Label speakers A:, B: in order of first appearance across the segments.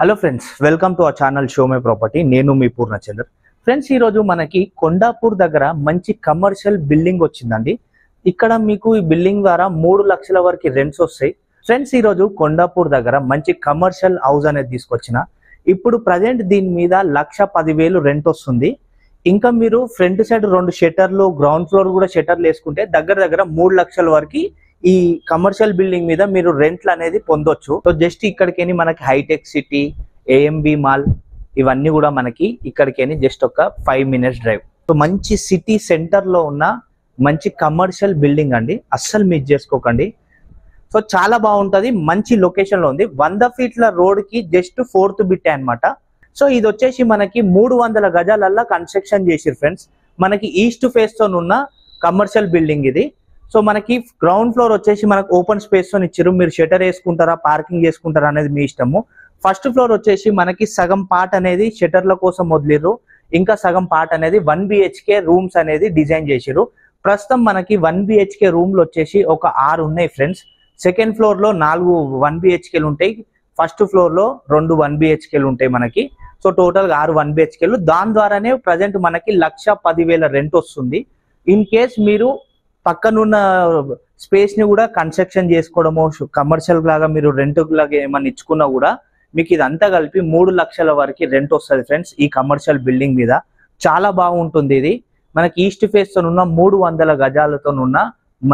A: Hello friends, welcome to our channel show my property. నేను మీ Purnachandra. Friends, ఈరోజు మనకి కొండాపూర్ దగ్గర మంచి కమర్షియల్ బిల్డింగ్ వచ్చిందండి. ఇక్కడ మీకు ఈ బిల్డింగ్ ద్వారా 3 లక్షల వరకు రెంట్స్ వస్తాయి. ఫ్రెండ్స్, ఈరోజు కొండాపూర్ దగ్గర మంచి కమర్షియల్ హౌస్ అనేది తీసుకొచ్చిన. ఇప్పుడు ప్రజెంట్ దీని మీద 1,10,000 రెంట్ వస్తుంది. ఇంకా మీరు ఫ్రంట్ సైడ్ 2 షట్టర్లు, గ్రౌండ్ ఫ్లోర్ కూడా షట్టర్లు వేసుకుంటే దగ్గర 3 లక్షల వరకు ఈ కమర్షియల్ బిల్డింగ్ మీద మీరు రెంట్లు అనేది పొందొచ్చు. సో జస్ట్ ఇక్కడికి మనకి హైటెక్ సిటీ, ఏఎంబి మాల్ ఇవన్నీ కూడా మనకి ఇక్కడికి జస్ట్ ఒక 5 minutes డ్రైవ్. సో మంచి సిటీ సెంటర్ లో ఉన్న మంచి కమర్షియల్ బిల్డింగ్ అండి, అస్సలు మిస్ చేసుకోకండి. సో చాలా బాగుంటది, మంచి లొకేషన్ లో ఉంది. 100 feet రోడ్ కి జస్ట్ 4th బిట్ అన్నమాట. సో ఇది వచ్చేసి మనకి 300 గజాలల్లో కన్స్ట్రక్షన్ చేసిరు ఫ్రెండ్స్. మనకి ఈస్ట్ ఫేస్ తో ఉన్న కమర్షియల్ బిల్డింగ్ ఇది. సో మనకి గ్రౌండ్ ఫ్లోర్ వచ్చేసి మనకు ఓపెన్ స్పేస్ తో ఇచ్చారు. మీరు షటర్ వేసుకుంటారా, పార్కింగ్ చేసుకుంటారా అనేది మీ ఇష్టము. ఫస్ట్ ఫ్లోర్ వచ్చేసి మనకి సగం పార్ట్ అనేది షటర్ల కోసం వదిలిర్రు, ఇంకా సగం పార్ట్ అనేది 1 BHK రూమ్స్ అనేది డిజైన్ చేసిరు. ప్రస్తుతం మనకి 1 BHK రూమ్లు వచ్చేసి ఒక 6 ఉన్నాయి ఫ్రెండ్స్. సెకండ్ ఫ్లోర్ లో 4 1 BHKలు ఉంటాయి, ఫస్ట్ ఫ్లోర్ లో 2 1 BHKలు ఉంటాయి మనకి. సో టోటల్ గా 6 1 BHKలు. దాని ద్వారానే ప్రజెంట్ మనకి 1,10,000 రెంట్ వస్తుంది. ఇన్ కేస్ మీరు పక్కనున్న స్పేస్ ని కూడా కన్స్ట్రక్షన్ చేసుకోవడమో, కమర్షియల్ లాగా మీరు రెంట్ లాగా ఏమన్నా ఇచ్చుకున్నా కూడా మీకు ఇదంతా కలిపి 3 లక్షల వరకు రెంట్ వస్తుంది ఫ్రెండ్స్. ఈ కమర్షియల్ బిల్డింగ్ మీద చాలా బాగుంటుంది. ఇది మనకి ఈస్ట్ ఫేస్ తో ఉన్న 300 గజాలతో ఉన్న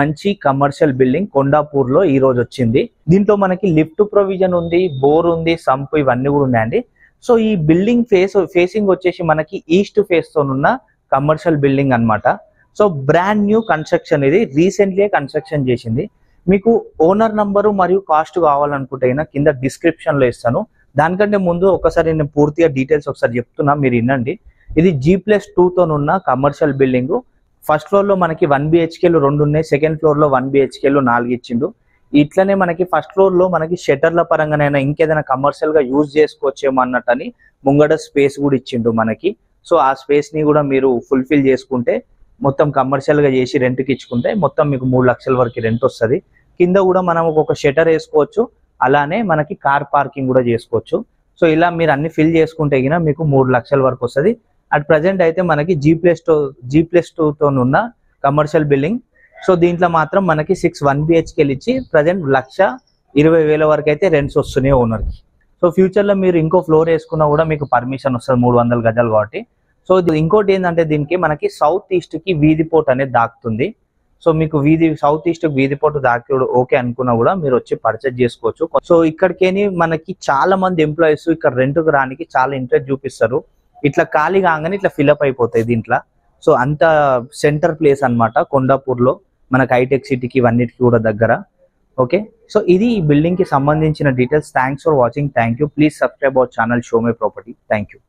A: మంచి కమర్షియల్ బిల్డింగ్ కొండాపూర్ లో ఈ రోజు వచ్చింది. దీంట్లో మనకి లిఫ్ట్ ప్రొవిజన్ ఉంది, బోర్ ఉంది, సంప్ ఇవన్నీ కూడా ఉన్నాయండి. సో ఈ బిల్డింగ్ ఫేసింగ్ వచ్చేసి మనకి ఈస్ట్ ఫేస్ తో ఉన్న కమర్షియల్ బిల్డింగ్ అన్నమాట. సో బ్రాండ్ న్యూ కన్స్ట్రక్షన్, ఇది రీసెంట్లీ కన్స్ట్రక్షన్ చేసింది. మీకు ఓనర్ నంబరు మరియు కాస్ట్ కావాలనుకుంటే కింద డిస్క్రిప్షన్ లో ఇస్తాను. దానికంటే ముందు ఒకసారి నేను పూర్తిగా డీటెయిల్స్ ఒకసారి చెప్తున్నా, మీరు వినండి. ఇది G+2 తో ఉన్న కమర్షియల్ బిల్డింగ్. ఫస్ట్ ఫ్లోర్ లో మనకి 1 BHKలు 2 ఉన్నాయి, సెకండ్ ఫ్లోర్ లో 1 BHKలు 4 ఇచ్చిండు. ఇట్లనే మనకి ఫస్ట్ ఫ్లోర్ లో మనకి షట్టర్ల పరంగానైనా ఇంకేదైనా కమర్షియల్ గా యూజ్ చేసుకోవచ్చేమో అన్నట్టని ముంగడ స్పేస్ కూడా ఇచ్చిండు మనకి. సో ఆ స్పేస్ ని కూడా మీరు ఫుల్ఫిల్ చేసుకుంటే, మొత్తం కమర్షియల్ గా చేసి రెంట్కి ఇచ్చుకుంటే మొత్తం మీకు 3 లక్షల వరకు రెంట్ వస్తుంది. కింద కూడా మనం ఒక షటర్ వేసుకోవచ్చు, అలానే మనకి కార్ పార్కింగ్ కూడా చేసుకోవచ్చు. సో ఇలా మీరు అన్ని ఫిల్ చేసుకుంటే మీకు 3 లక్షల వరకు వస్తుంది. అట్ ప్రజెంట్ అయితే మనకి G+2 తో ఉన్న కమర్షియల్ బిల్డింగ్. సో దీంట్లో మాత్రం మనకి 6 1 BHKలు ఇచ్చి ప్రజెంట్ 1,20,000 వరకు అయితే రెంట్స్ వస్తున్నాయి ఓనర్కి. సో ఫ్యూచర్ లో మీరు ఇంకో ఫ్లోర్ వేసుకున్నా కూడా మీకు పర్మిషన్ వస్తుంది 300 గజాలు కాబట్టి. సో ఇంకోటి ఏంటంటే దీనికి మనకి సౌత్ ఈస్ట్ కి వీధి పోర్ట్ అనేది దాకుతుంది. సో మీకు సౌత్ ఈస్ట్ వీధి పోర్ట్ దాకి ఓకే అనుకున్నా కూడా మీరు వచ్చి పర్చేజ్ చేసుకోవచ్చు. సో ఇక్కడికేని మనకి చాలా మంది ఎంప్లాయీస్ ఇక్కడ రెంట్కి రానికి చాలా ఇంట్రెస్ట్ చూపిస్తారు. ఇట్లా ఖాళీ కాగానే ఇట్లా ఫిల్అప్ అయిపోతాయి దీంట్లో. సో అంత సెంటర్ ప్లేస్ అన్నమాట కొండాపూర్ లో, మనకి హైటెక్ సిటీకి ఇవన్నిటికి కూడా దగ్గర. ఓకే, సో ఇది ఈ బిల్డింగ్ కి సంబంధించిన details. Thanks for watching. Thank you. Please subscribe our channel show my property. Thank you.